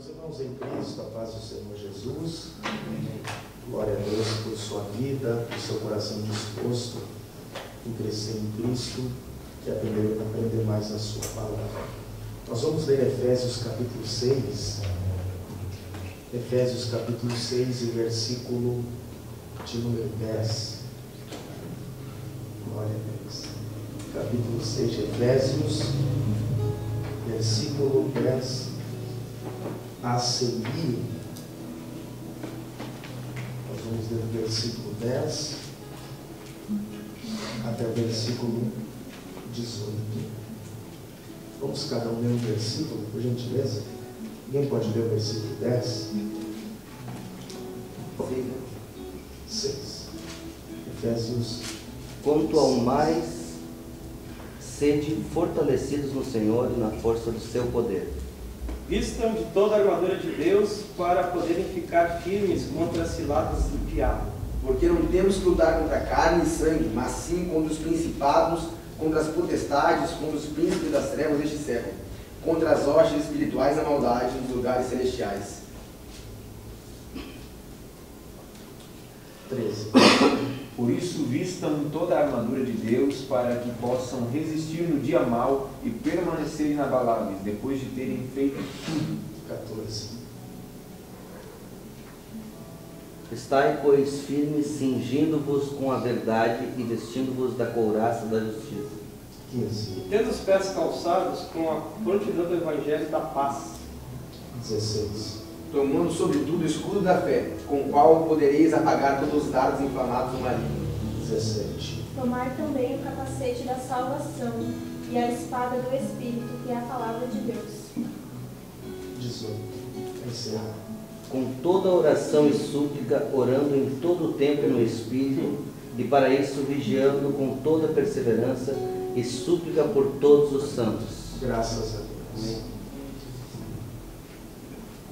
Meus irmãos em Cristo, a paz do Senhor Jesus. Glória a Deus por sua vida, por seu coração disposto em crescer em Cristo e aprender mais a sua palavra. Nós vamos ler Efésios capítulo 6. Efésios capítulo 6 e versículo de número 10. Glória a Deus. Capítulo 6 de Efésios, versículo 10 a seguir. Nós vamos ler o versículo 10 até o versículo 18. Vamos cada um ler um versículo, por gentileza. Alguém pode ler o versículo 10? 6. Efésios. Quanto ao mais, sede fortalecidos no Senhor e na força do seu poder. Vistam de toda a armadura de Deus para poderem ficar firmes contra as ciladas do diabo. Porque não temos que lutar contra carne e sangue, mas sim contra os principados, contra as potestades, contra os príncipes das trevas deste século, contra as hostes espirituais da maldade nos lugares celestiais. 13. Por isso vistam toda a armadura de Deus para que possam resistir no dia mau e permanecer inabaláveis depois de terem feito tudo. 14. Estai, pois, firmes, cingindo-vos com a verdade e vestindo-vos da couraça da justiça. 15. E tendo os pés calçados com a prontidão do evangelho da paz. 16. Tomando sobretudo o escudo da fé, com o qual podereis apagar todos os dardos inflamados do maligno. 17. Tomar também o capacete da salvação e a espada do Espírito, que é a palavra de Deus. 18. Encerrar. Com toda oração e súplica, orando em todo o tempo no Espírito, e para isso vigiando com toda perseverança e súplica por todos os santos. Graças a Deus.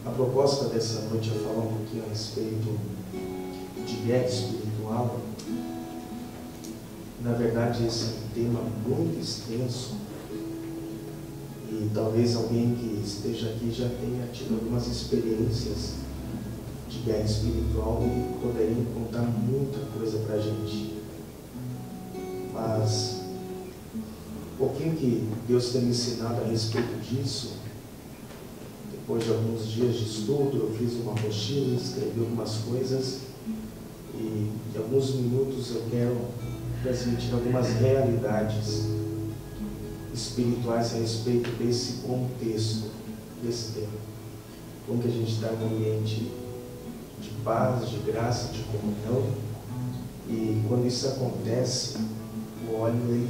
A proposta dessa noite é falar um pouquinho a respeito de guerra espiritual. Na verdade, esse é um tema muito extenso e talvez alguém que esteja aqui já tenha tido algumas experiências de guerra espiritual e poderiam contar muita coisa para a gente. Mas um pouquinho que Deus tem me ensinado a respeito disso, depois de alguns dias de estudo, eu fiz uma apostila, escrevi algumas coisas e em alguns minutos eu quero transmitir algumas realidades espirituais a respeito desse contexto, desse tema. Como que a gente está em um ambiente de paz, de graça, de comunhão, e quando isso acontece, o óleo ele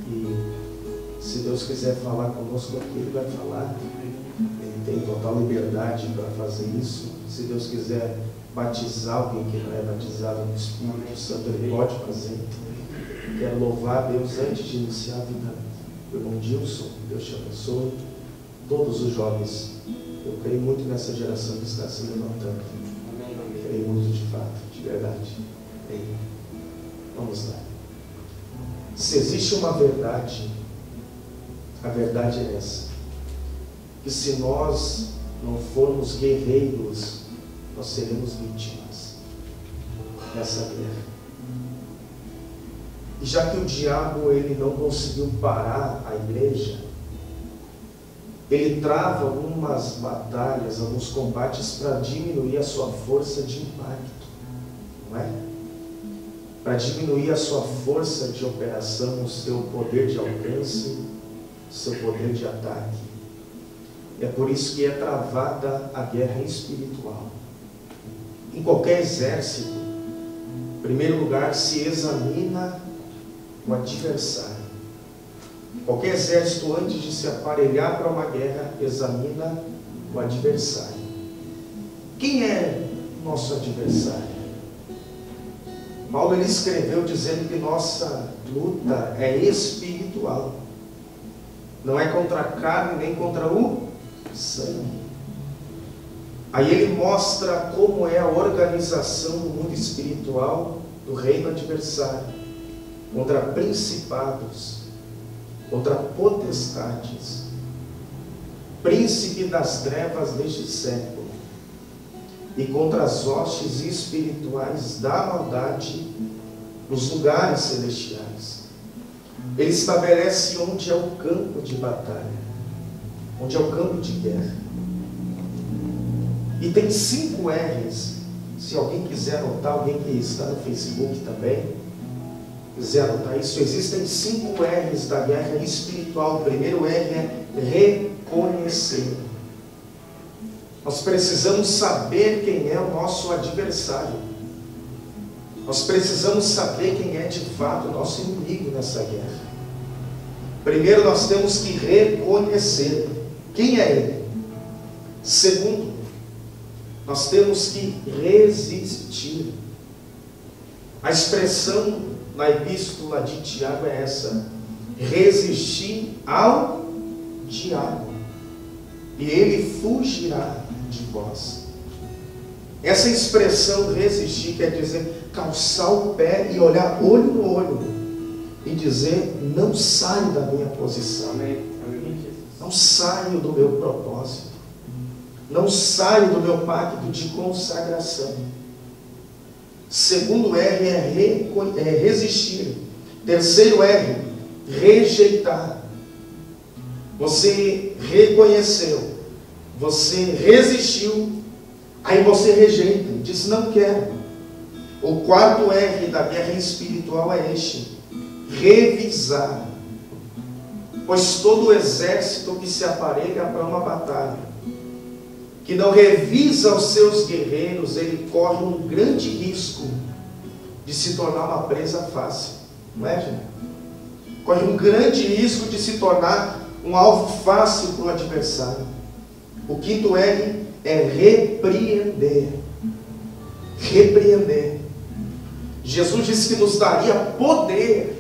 e se Deus quiser falar conosco aqui, Ele vai falar. Ele tem total liberdade para fazer isso. Se Deus quiser batizar alguém que não é batizado no Espírito Santo, Ele pode fazer. Quero louvar a Deus antes de iniciar a vida do irmão Dilson. Deus te abençoe. Todos os jovens. Eu creio muito nessa geração que está se levantando. Creio muito de fato, de verdade. Vamos lá. Se existe uma verdade, a verdade é essa: que se nós não formos guerreiros, nós seremos vítimas dessa guerra. E já que o diabo ele não conseguiu parar a igreja, ele trava algumas batalhas, alguns combates para diminuir a sua força de impacto, não é? Para diminuir a sua força de operação, o seu poder de alcance, seu poder de ataque. É por isso que é travada a guerra espiritual. Em qualquer exército, em primeiro lugar, se examina o adversário. Qualquer exército, antes de se aparelhar para uma guerra, examina o adversário. Quem é nosso adversário? Paulo ele escreveu dizendo que nossa luta é espiritual. Não é contra a carne nem contra o sangue. Aí ele mostra como é a organização do mundo espiritual do reino adversário, contra principados, contra potestades, príncipe das trevas deste século, e contra as hostes espirituais da maldade nos lugares celestiais. Ele estabelece onde é o campo de batalha, onde é o campo de guerra. E tem 5 R's. Se alguém quiser anotar, alguém que está no Facebook também quiser anotar isso, existem 5 R's da guerra espiritual. O primeiro R é reconhecer. Nós precisamos saber quem é o nosso adversário. Nós precisamos saber quem é de fato o nosso inimigo nessa guerra. Primeiro, nós temos que reconhecer quem é ele. Segundo, nós temos que resistir. A expressão na epístola de Tiago é essa: resistir ao diabo, e ele fugirá de vós. Essa expressão resistir quer dizer calçar o pé e olhar olho no olho e dizer: não saio da minha posição, não saio do meu propósito, não saio do meu pacto de consagração. Segundo R é resistir. Terceiro R, rejeitar. Você reconheceu, você resistiu, aí você rejeita, diz: não quero. O quarto R da guerra espiritual é este: revisar. Pois todo exército que se aparelha para uma batalha, que não revisa os seus guerreiros, ele corre um grande risco de se tornar uma presa fácil. Não é, gente? Corre um grande risco de se tornar um alvo fácil para o adversário. O quinto R é repreender. Repreender. Jesus disse que nos daria poder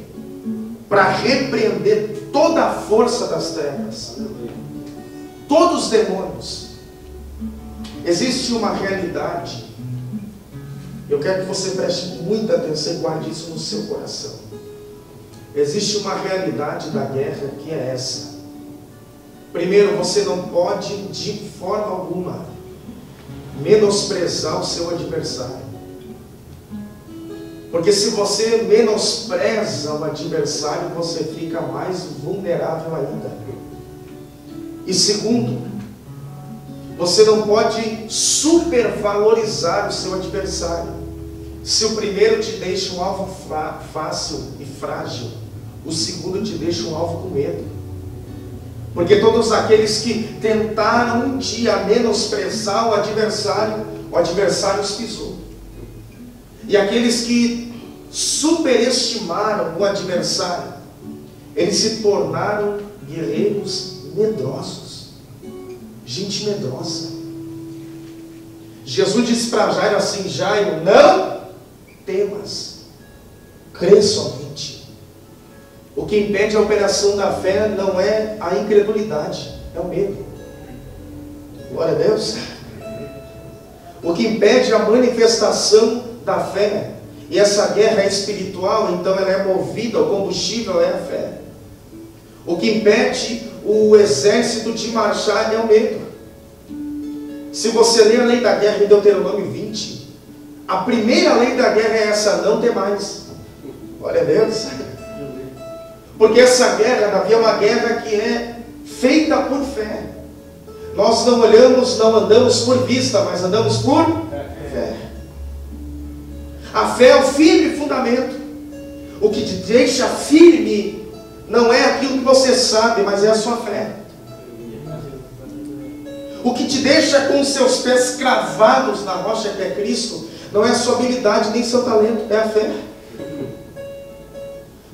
para repreender toda a força das trevas, todos os demônios. Existe uma realidade, eu quero que você preste muita atenção e guarde isso no seu coração. Existe uma realidade da guerra que é essa. Primeiro, você não pode de forma alguma menosprezar o seu adversário. Porque se você menospreza o adversário, você fica mais vulnerável ainda. E segundo, você não pode supervalorizar o seu adversário. Se o primeiro te deixa um alvo fácil e frágil, o segundo te deixa um alvo com medo. Porque todos aqueles que tentaram um dia menosprezar o adversário os pisou. E aqueles que superestimaram o adversário, eles se tornaram guerreiros medrosos. Gente medrosa. Jesus disse para Jairo assim: Jairo, não temas, crê somente. O que impede a operação da fé não é a incredulidade, é o medo. Glória a Deus. O que impede a manifestação da fé, e essa guerra é espiritual, então ela é movida, o combustível é a fé. O que impede o exército de marchar é o medo. Se você ler a lei da guerra em Deuteronômio 20, a primeira lei da guerra é essa: não temais. Glória a Deus. Porque essa guerra, Davi, é uma guerra que é feita por fé. Nós não olhamos, não andamos por vista, mas andamos por fé. A fé é o firme fundamento. O que te deixa firme não é aquilo que você sabe, mas é a sua fé. O que te deixa com os seus pés cravados na rocha que é Cristo não é a sua habilidade nem seu talento, é a fé.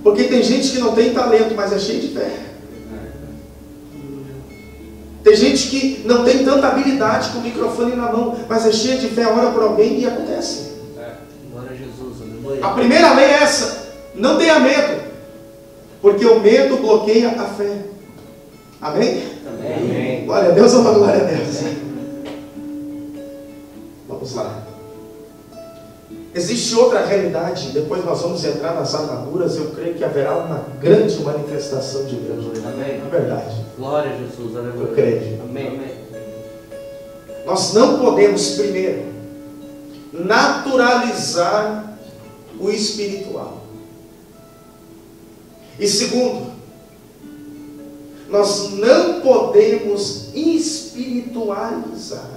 Porque tem gente que não tem talento, mas é cheio de fé. Tem gente que não tem tanta habilidade com o microfone na mão, mas é cheio de fé, ora por alguém e acontece. Glória a Jesus, aleluia. A primeira lei é essa: não tenha medo, porque o medo bloqueia a fé. Amém? Amém. Glória a Deus ou não glória a Deus? Vamos lá. Existe outra realidade, depois nós vamos entrar nas armaduras, eu creio que haverá uma grande manifestação de Deus. Amém. É verdade. Glória a Jesus, aleluia. Eu creio. Amém, amém. Nós não podemos, primeiro, naturalizar o espiritual. E segundo, nós não podemos espiritualizar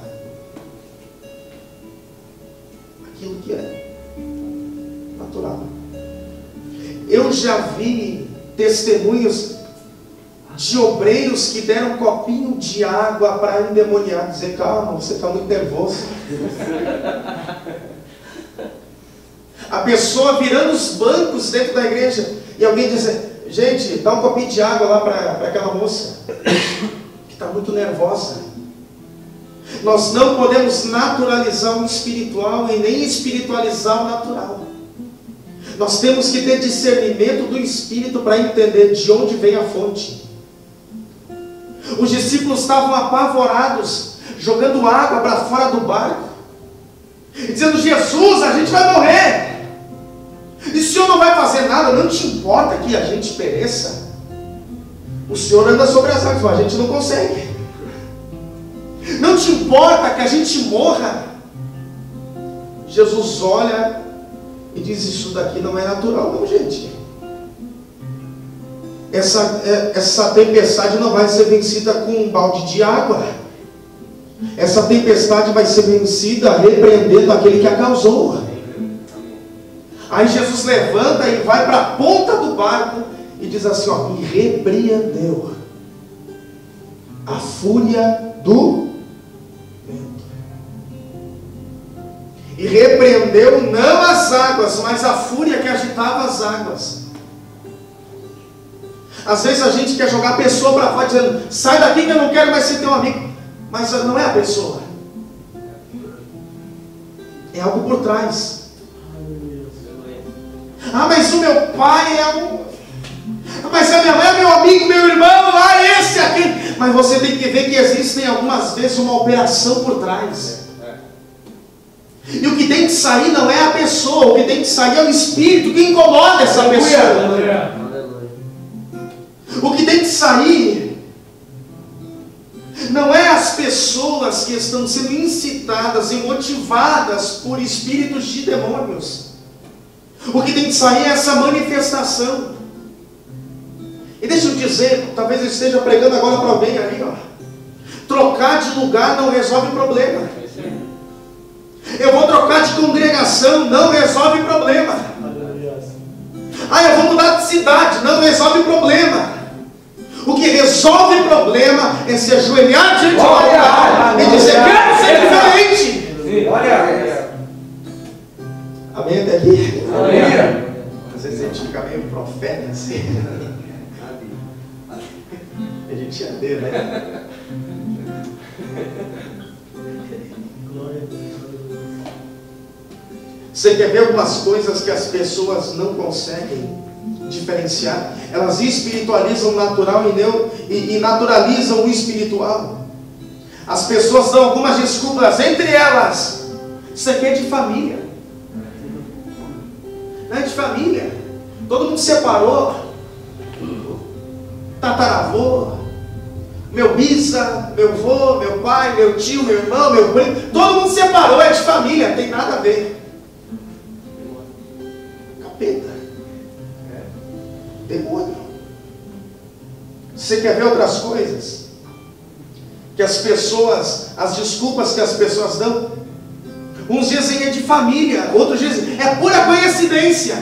aquilo que é natural. Eu já vi testemunhos de obreiros que deram um copinho de água para endemoniar, dizer: calma, você está muito nervoso. A pessoa virando os bancos dentro da igreja e alguém dizer: gente, dá um copinho de água lá para aquela moça que está muito nervosa. Nós não podemos naturalizar o espiritual e nem espiritualizar o natural. Nós temos que ter discernimento do espírito para entender de onde vem a fonte. Os discípulos estavam apavorados, jogando água para fora do barco, dizendo: Jesus, a gente vai morrer. E o Senhor não vai fazer nada, não te importa que a gente pereça? O Senhor anda sobre as águas, mas a gente não consegue. Não te importa que a gente morra? Jesus olha e diz: isso daqui não é natural não, gente. Essa tempestade não vai ser vencida com um balde de água. Essa tempestade vai ser vencida repreendendo aquele que a causou. Aí Jesus levanta e vai para a ponta do barco e diz assim, ó: e repreendeu a fúria do vento. E repreendeu não as águas, mas a fúria que agitava as águas. Às vezes a gente quer jogar a pessoa para fora dizendo: sai daqui que eu não quero mais ser teu amigo. Mas não é a pessoa, é algo por trás. Ah, mas o meu pai é um... mas a minha mãe é meu amigo, meu irmão, esse aqui. Mas você tem que ver que existem algumas vezes uma operação por trás. E o que tem que sair não é a pessoa, o que tem que sair é o espírito que incomoda essa pessoa. O que tem que sair não é as pessoas que estão sendo incitadas e motivadas por espíritos de demônios. O que tem que sair é essa manifestação. E deixa eu dizer, talvez eu esteja pregando agora para alguém ali, ó. Trocar de lugar não resolve problema. Eu vou trocar de congregação, não resolve problema. Ah, eu vou mudar de cidade, não resolve problema. O que resolve problema é se ajoelhar diante de altar e dizer: quero ser diferente. Amém até aqui? Amém. Às vezes a gente fica meio profeta assim. A gente ia ver, né? Você quer ver algumas coisas que as pessoas não conseguem diferenciar? Elas espiritualizam o natural e naturalizam o espiritual. As pessoas dão algumas desculpas, entre elas: isso aqui é de família. Não é de família. Todo mundo separou. Tataravô, meu bisa, meu avô, meu pai, meu tio, meu irmão, meu primo. Todo mundo separou, é de família, tem nada a ver. Capeta. Demônio. Você quer ver outras coisas? Que as pessoas, as desculpas que as pessoas dão. Uns dizem é de família, outros dizem é pura coincidência.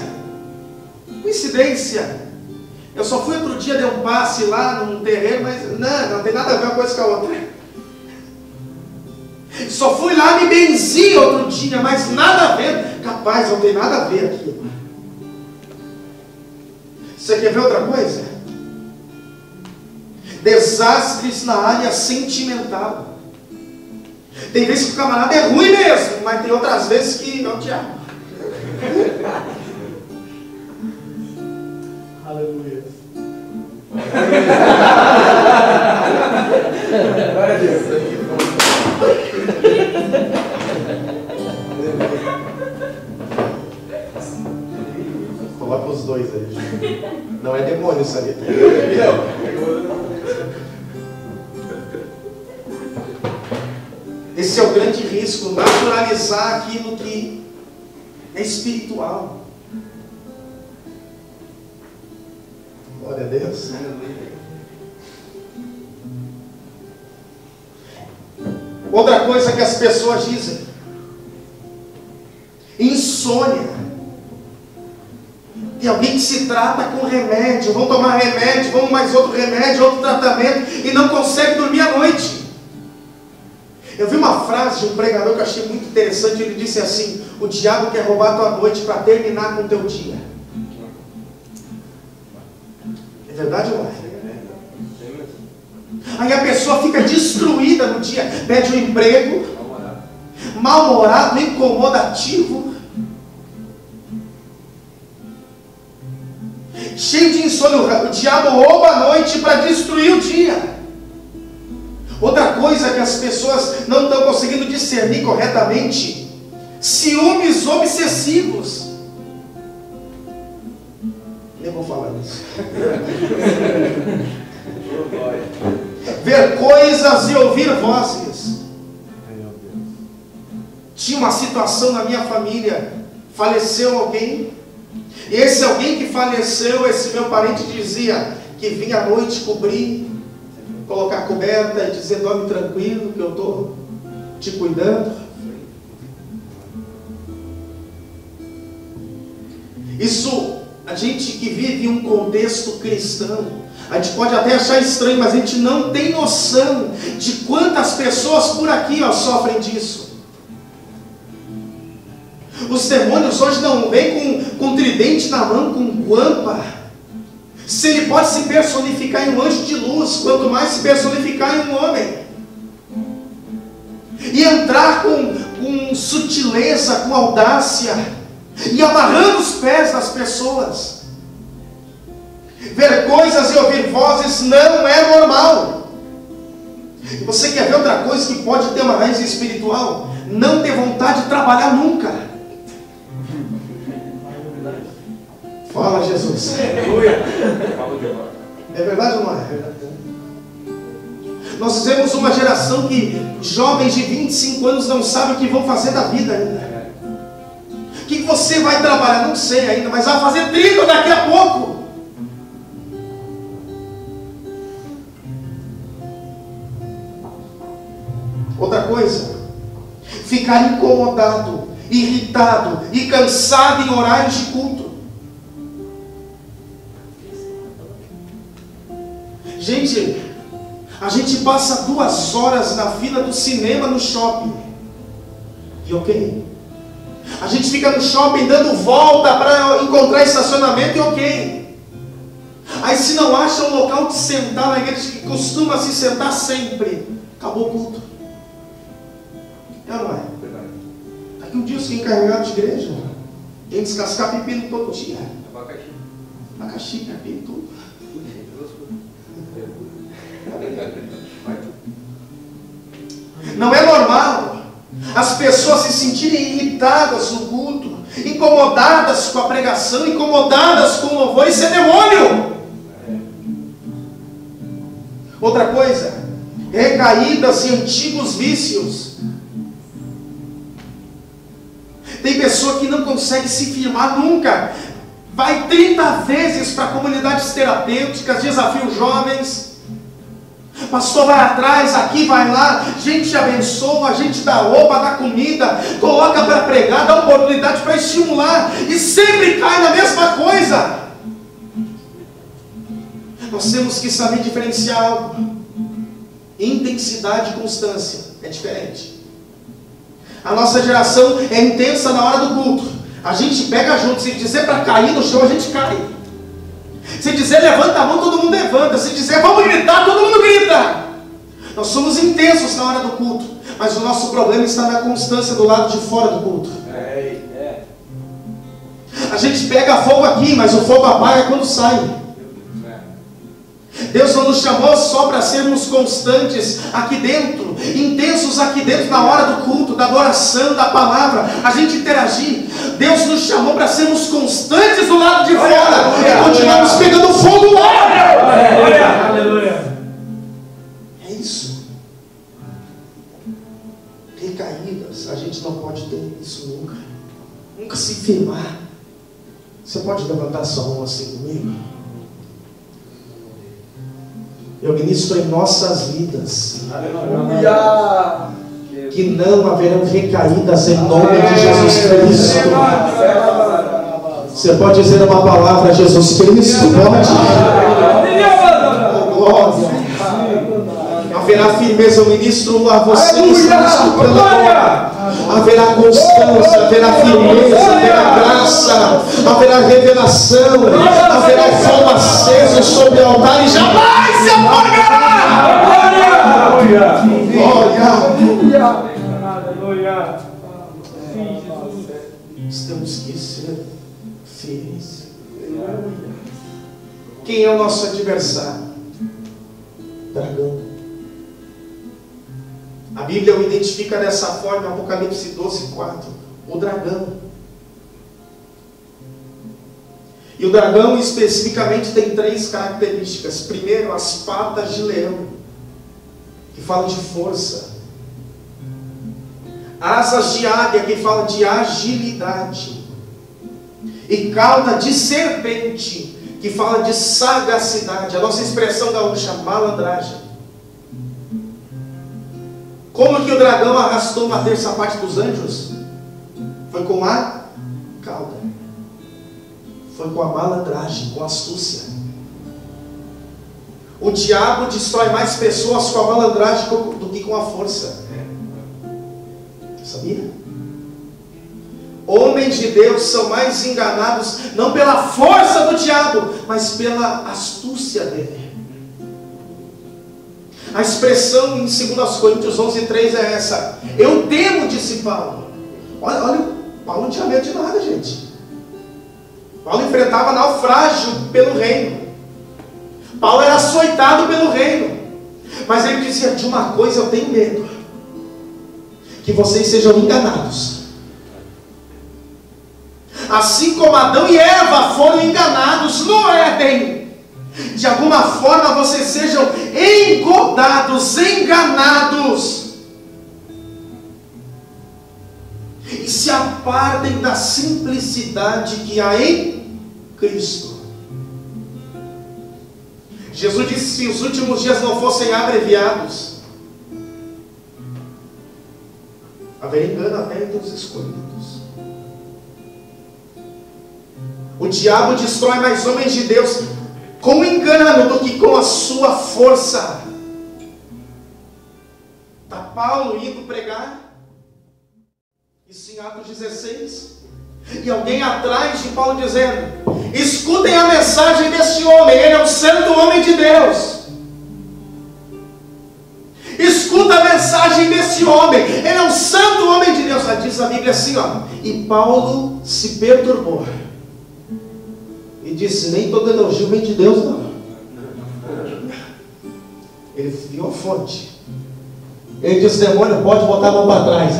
Coincidência. Eu só fui outro dia, dei um passe lá num terreno, mas não tem nada a ver uma coisa com a outra. Só fui lá, me benzi outro dia, mas nada a ver. Capaz, não tem nada a ver aqui. Você quer ver outra coisa? Desastres na área sentimental. Tem vezes que o camarada é ruim mesmo, mas tem outras vezes que é o diabo. Aleluia. Glória a Deus. Esse é o grande risco, naturalizar aquilo que é espiritual. Glória a Deus. Outra coisa que as pessoas dizem: insônia. Tem alguém que se trata com remédio, vão tomar remédio, vão mais outro remédio, outro tratamento, e não consegue dormir à noite. Eu vi uma frase de um pregador que eu achei muito interessante. Ele disse assim: o diabo quer roubar a tua noite para terminar com o teu dia. É verdade ou não é? Aí a pessoa fica destruída no dia, pede um emprego, mal-humorado, incomodativo, cheio de insônia. O diabo rouba a noite para destruir o dia. Outra coisa que as pessoas não estão conseguindo discernir corretamente: ciúmes obsessivos. Nem vou falar nisso. Ver coisas e ouvir vozes. Tinha uma situação na minha família, faleceu alguém, e esse alguém que faleceu, esse meu parente dizia que vinha à noite cobrir, colocar coberta e dizer: dorme tranquilo que eu estou te cuidando. Isso, a gente que vive em um contexto cristão, a gente pode até achar estranho, mas a gente não tem noção de quantas pessoas por aqui sofrem disso. Os demônios hoje não vêm com tridente na mão, com guampa. Se ele pode se personificar em um anjo de luz, quanto mais se personificar em um homem. E entrar com sutileza, com audácia, e amarrando os pés das pessoas. Ver coisas e ouvir vozes não é normal. E você quer ver outra coisa que pode ter uma raiz espiritual? Não ter vontade de trabalhar nunca. Fala, Jesus. É verdade ou não é? Nós vivemos uma geração que jovens de 25 anos não sabem o que vão fazer da vida ainda. O que você vai trabalhar? Não sei ainda, mas vai fazer 30 daqui a pouco. Outra coisa: ficar incomodado, irritado e cansado em horários de culto. Gente, a gente passa 2 horas na fila do cinema no shopping. E ok. A gente fica no shopping dando volta para encontrar estacionamento e ok. Aí se não acha um local de sentar na igreja que costuma se sentar sempre, acabou o culto. É ou não é? Daqui um dia eu sou encarregado de igreja. Tem que descascar pepino todo dia. Abacaxi, pepino, tudo. Não é normal as pessoas se sentirem irritadas no culto, incomodadas com a pregação, incomodadas com o louvor. Isso é demônio. Outra coisa: recaídas em antigos vícios. Tem pessoa que não consegue se firmar nunca. Vai 30 vezes para comunidades terapêuticas, desafia os jovens. Pastor vai atrás, aqui vai lá, a gente abençoa, a gente dá roupa, dá comida, coloca para pregar, dá oportunidade para estimular, e sempre cai na mesma coisa. Nós temos que saber diferenciar algo. Intensidade e constância é diferente. A nossa geração é intensa na hora do culto. A gente pega junto, se dizer para cair no chão, a gente cai. Se dizer levanta a mão, todo mundo levanta. Se dizer vamos gritar, todo mundo grita. Nós somos intensos na hora do culto, mas o nosso problema está na constância do lado de fora do culto. A gente pega fogo aqui, mas o fogo apaga quando sai. Deus não nos chamou só para sermos constantes aqui dentro, intensos aqui dentro na hora do culto, da adoração, da palavra, a gente interagir. Deus nos chamou para sermos constantes do lado de fora e continuarmos pegando fogo lá. Aleluia. É isso. recaídas. A gente não pode ter isso nunca. Nunca se firmar. Você pode levantar sua mão assim comigo? Eu ministro em nossas vidas que não haverão recaídas em nome de Jesus Cristo. Você pode dizer uma palavra, Jesus Cristo? Pode. Oh, glória. Haverá firmeza, eu ministro a você que está me escutando agora. Haverá constância, haverá firmeza, haverá graça, haverá revelação, haverá fogo aceso sobre o altar e jamais se apagará. Glória. Temos que ser firmes. Quem é o nosso adversário? Dragão. A Bíblia o identifica dessa forma, Apocalipse 12:4, o dragão. E o dragão especificamente tem 3 características. Primeiro, as patas de leão, que falam de força. Asas de águia, que falam de agilidade. E cauda de serpente, que fala de sagacidade. A nossa expressão gaúcha, malandragem. Como que o dragão arrastou uma terça parte dos anjos? Foi com a cauda. Foi com a malandragem, com a astúcia. O diabo destrói mais pessoas com a malandragem do que com a força. Sabia? Homens de Deus são mais enganados, não pela força do diabo, mas pela astúcia dele. A expressão em 2 Coríntios 11:3 é essa: eu temo, disse Paulo. Olha, Paulo não tinha medo de nada, gente. Paulo enfrentava naufrágio pelo reino. Paulo era açoitado pelo reino. Mas ele dizia: de uma coisa eu tenho medo, que vocês sejam enganados. Assim como Adão e Eva foram enganados no Éden, de alguma forma vocês sejam engodados, enganados, e se apartem da simplicidade que há em Cristo. Jesus disse: se os últimos dias não fossem abreviados, haveria engano até entre os escolhidos. O diabo destrói mais homens de Deus com engano do que com a sua força. Está Paulo indo pregar, isso em Atos 16, e alguém atrás de Paulo dizendo: escutem a mensagem desse homem, ele é um santo homem de Deus. Escuta a mensagem desse homem, ele é um santo homem de Deus. Diz a Bíblia assim, ó: e Paulo se perturbou e disse: nem todo elogio vem de Deus, não. Ele viu a fonte. Ele disse: demônio, pode botar a mão para trás.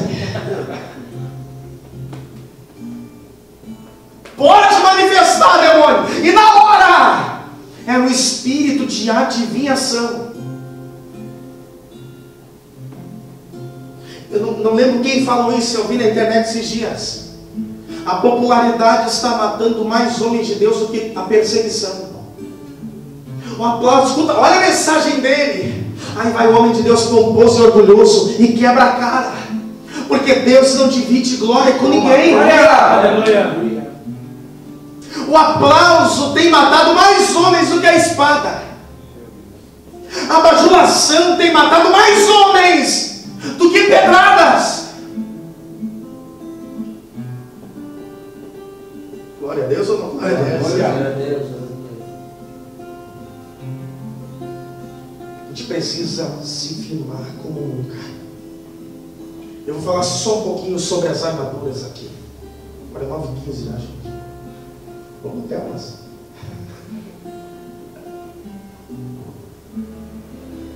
Pode manifestar, demônio. E na hora era um espírito de adivinhação. Eu não lembro quem falou isso, eu vi na internet esses dias. A popularidade está matando mais homens de Deus do que a perseguição. O aplauso, escuta, olha a mensagem dele. Aí vai o homem de Deus pomposo e orgulhoso e quebra a cara. Porque Deus não divide glória com ninguém. Aleluia. O aplauso tem matado mais homens do que a espada. A bajulação tem matado mais homens do que pedradas. Glória a Deus ou não? Glória a Deus. Glória a Deus. A gente precisa se firmar como nunca. Eu vou falar só um pouquinho sobre as armaduras aqui. Agora é 9h15 já, gente. Vamos ter umas.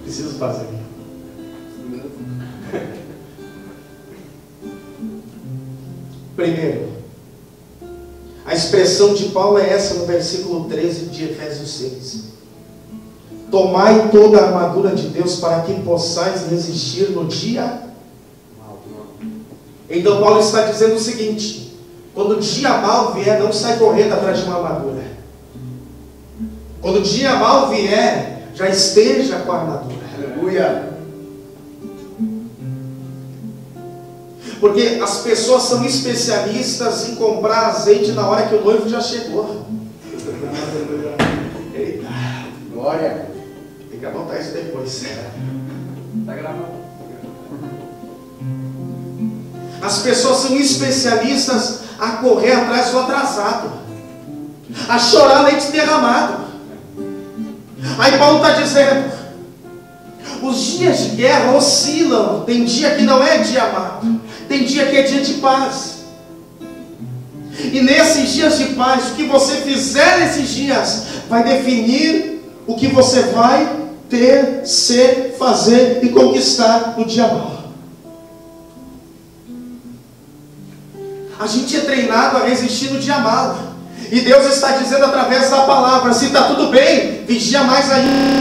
Preciso fazer aqui. Primeiro, a expressão de Paulo é essa no versículo 13 de Efésios 6. Tomai toda a armadura de Deus para que possais resistir no dia Então Paulo está dizendo o seguinte: quando o dia mal vier, não sai correndo atrás de uma armadura. Quando o dia mal vier, já esteja com a armadura. Aleluia. Porque as pessoas são especialistas em comprar azeite na hora que o noivo já chegou. Eita. Glória. Tem que anotar isso depois. Está gravado. As pessoas são especialistas a correr atrás do atrasado, a chorar leite derramado. Aí Paulo está dizendo: os dias de guerra oscilam. Tem dia que não é dia amado, tem dia que é dia de paz. E nesses dias de paz, o que você fizer nesses dias vai definir o que você vai ter, ser, fazer e conquistar no dia mau. A gente é treinado a resistir no dia mau. E Deus está dizendo através da palavra: se está tudo bem, vigia mais ainda.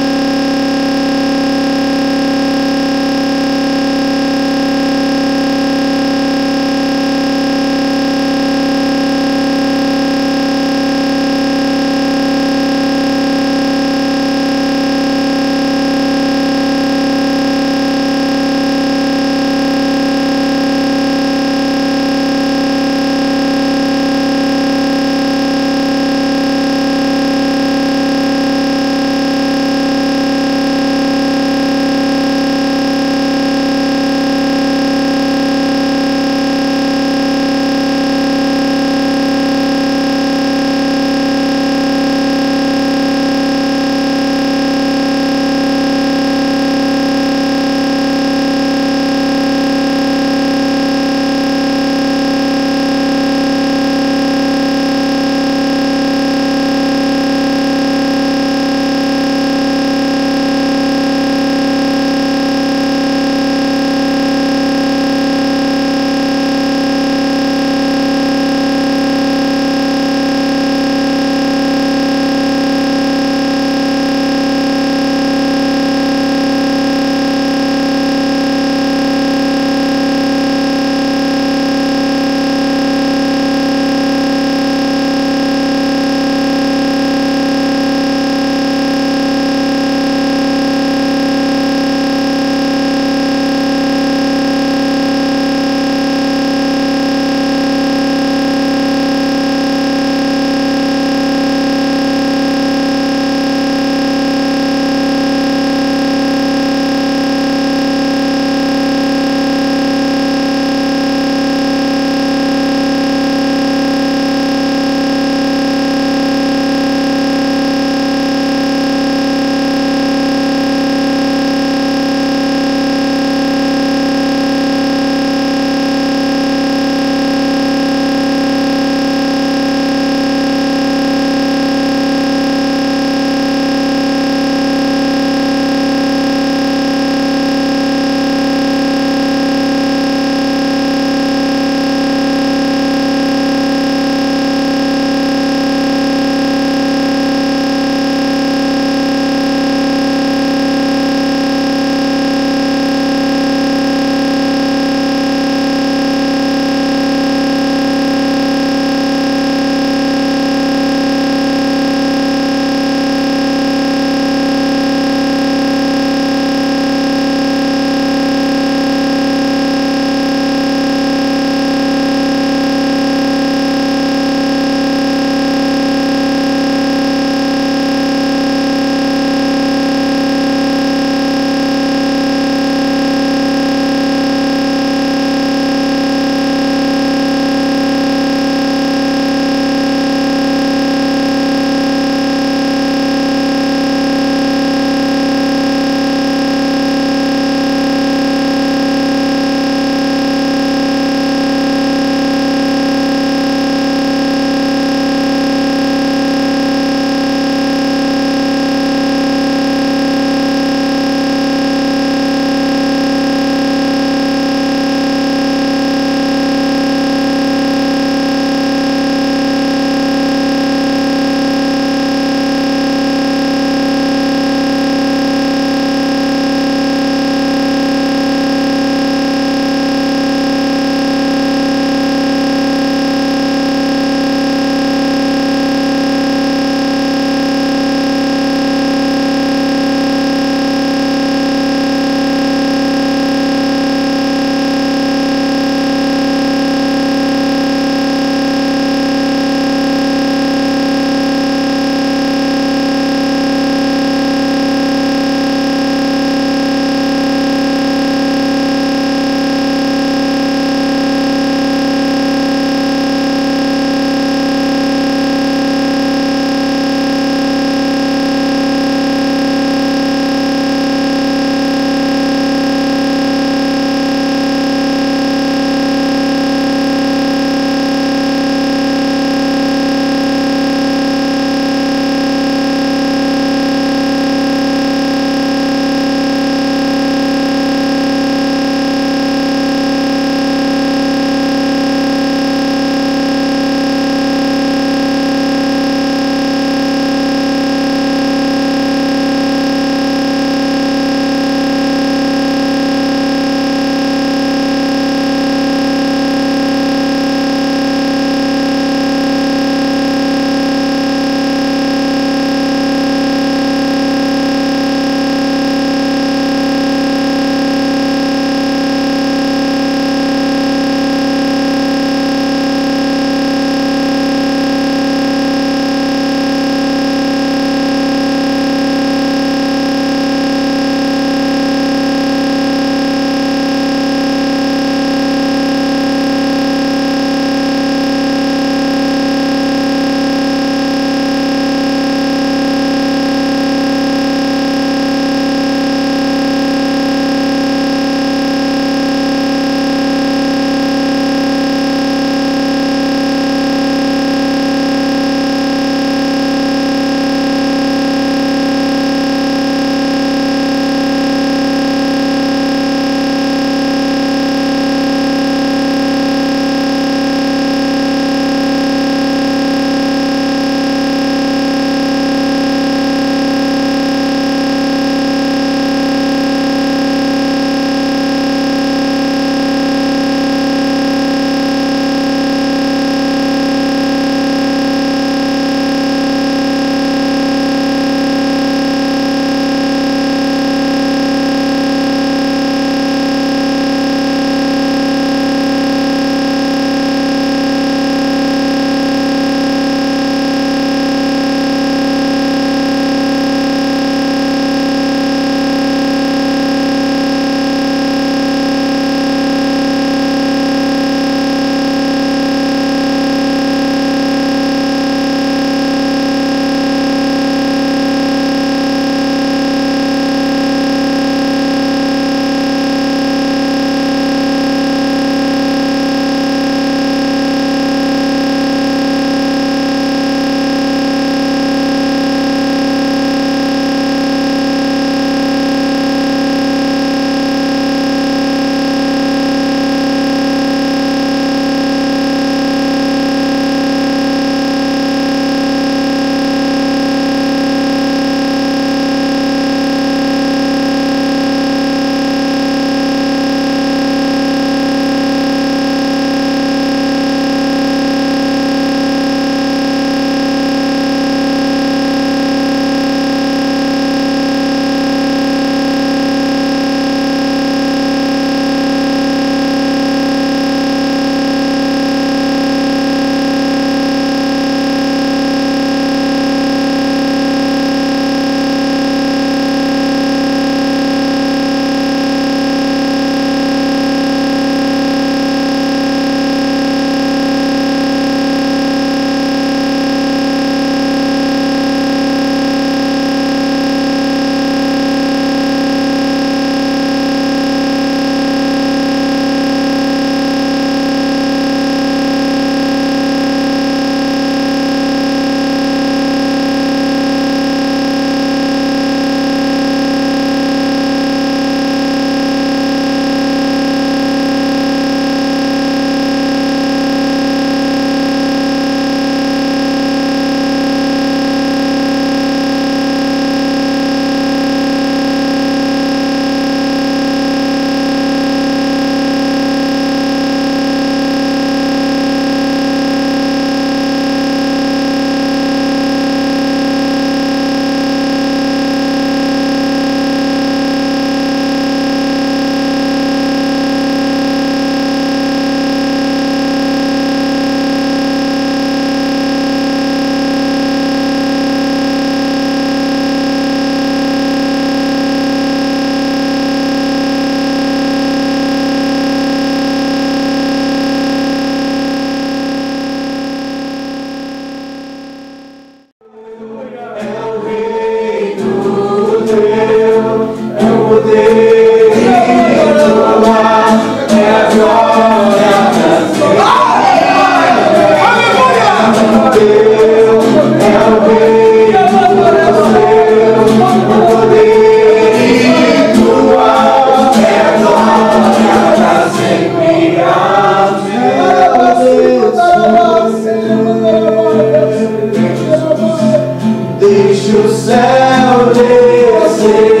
deixa o céu descer.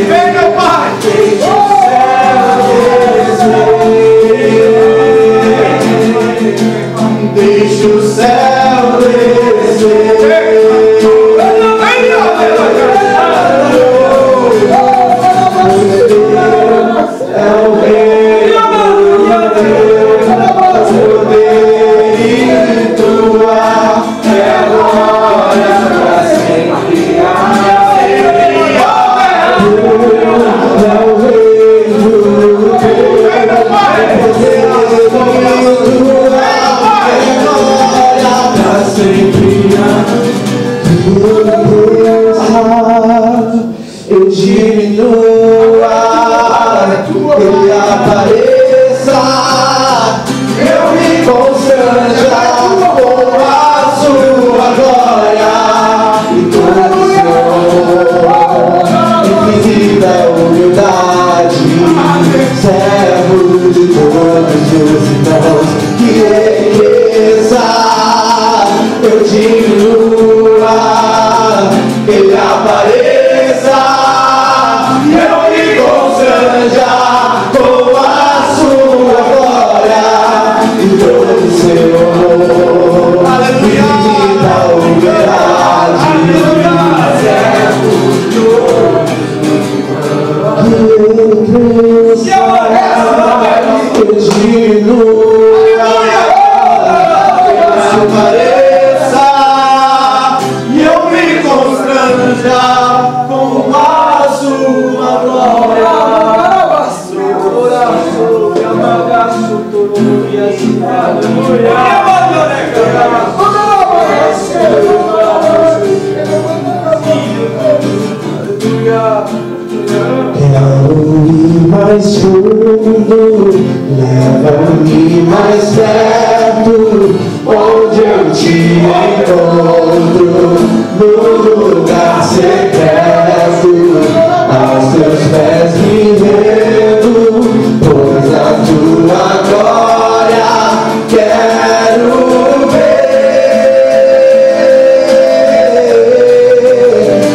Vem, meu Pai, deixa o céu descer. Deixa o céu descer. É o Rei do poder e tua é glória pra sempre. É o Rei do poder e tua é glória pra sempre. Eu diminua, Ele apareça, eu me constranja com a sua glória e todo o Senhor, infinita humildade, servo de todos os irmãos, que enriqueça, eu diminua, Ele apareça, eu me constranja com a sua glória e todo o Senhor, infinita humildade, servo de todos, que eu diminua, apareça e eu me constranja com a sua glória. Quero ir mais fundo, leva-me mais perto, onde eu te encontro, no lugar secreto, aos teus pés me rendo, pois a tua glória quero ver.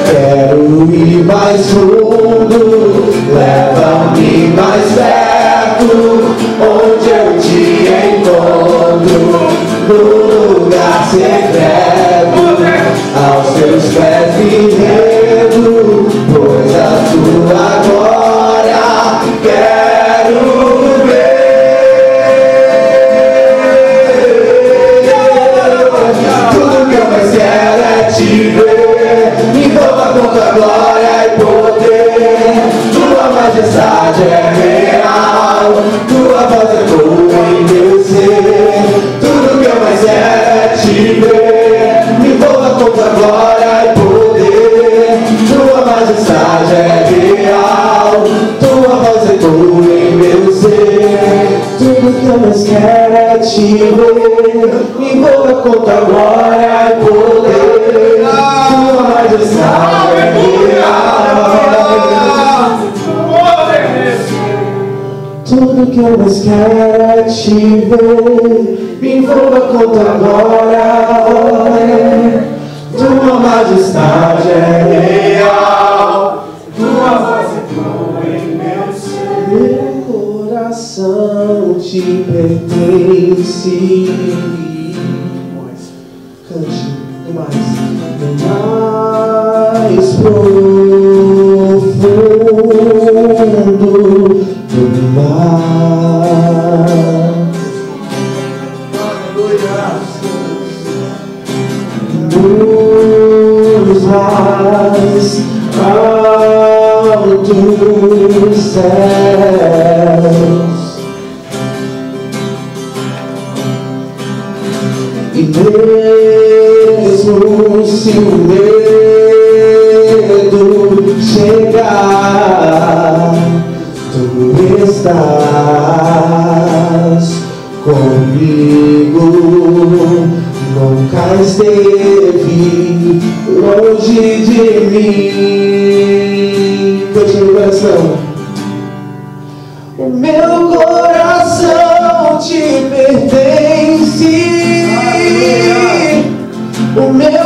Quero ir mais fundo, leva-me mais perto, onde eu te encontro, no lugar secreto, aos teus pés me rendo, pois a tua glória quero ver. Tudo que eu mais quero é te ver, me envolva com tua glória e poder, tua majestade é real, tua voz é boa em meu ser. Tudo que eu mais quero é te ver, me envolva com tua glória e poder, tua majestade é real, tua voz é boa em meu ser. Tudo que eu mais quero é te ver, me envolva com tua glória e poder, tua majestade é real. Tudo que eu mais quero é te ver, me envolva com tua glória, tua majestade é real, tua voz é boa em meu ser. Meu coração te pertence. Cante mais profundo do mar. Dos mais altos céus, e mesmo se o medo chegar, tu estás comigo, nunca esteve longe de mim. Cante no coração. O meu coração te pertence, o meu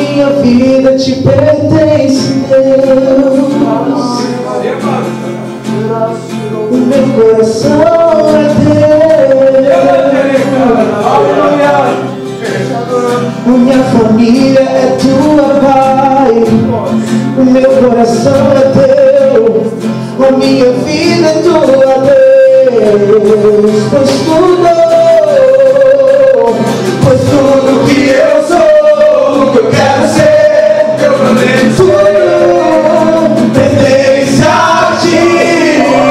minha vida te pertence, Deus. O meu coração é teu. Minha família é tua, Pai. O meu coração é teu. A minha vida é tua, Deus. Pois tudo que eu sou, o que eu quero ser, eu planejo tudo, pertence a ti,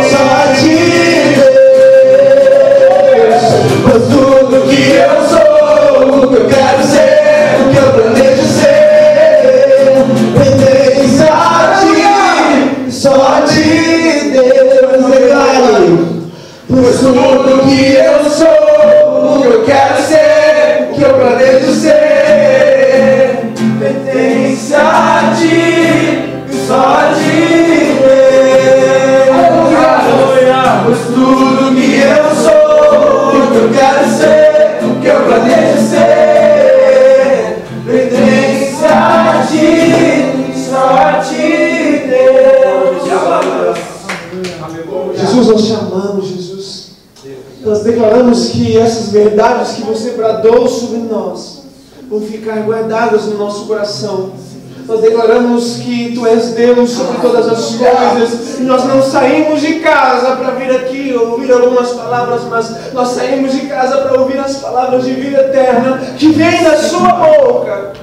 só a ti, Deus. Pois tudo que eu sou, o que eu quero ser, o que eu planejo ser, pertence a ti, só a ti, Deus. Pois tudo que eu sou, o que eu quero ser, o que eu planejo ser, pertence a ti, só a ti, Deus. Pois tudo que eu sou, o que eu quero ser, o que eu planejo ser, pertence a ti, só a ti, Deus. Jesus, nós te amamos, Jesus. Nós declaramos que essas verdades que você bradou sobre nós vão ficar guardadas no nosso coração. Nós declaramos que Tu és Deus sobre todas as coisas. E nós não saímos de casa para vir aqui ouvir algumas palavras, mas nós saímos de casa para ouvir as palavras de vida eterna que vêm da Sua boca.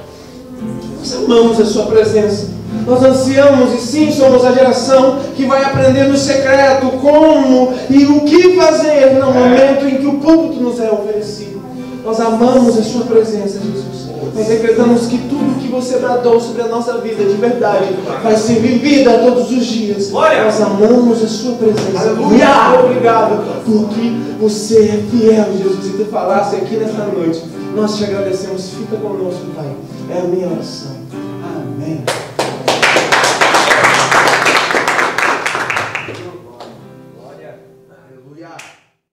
Nós amamos a Sua presença. Nós ansiamos e sim somos a geração que vai aprender no secreto como e o que fazer no momento em que o púlpito nos é oferecido. Nós amamos a Sua presença, Jesus. Nós decretamos que tudo que você bradou sobre a nossa vida de verdade vai ser vivida todos os dias. Nós amamos a Sua presença. Aleluia! Obrigado porque você é fiel, Jesus, e Tu falaste aqui nesta noite. Nós te agradecemos. Fica conosco, Pai. É a minha oração. Amém. Aleluia.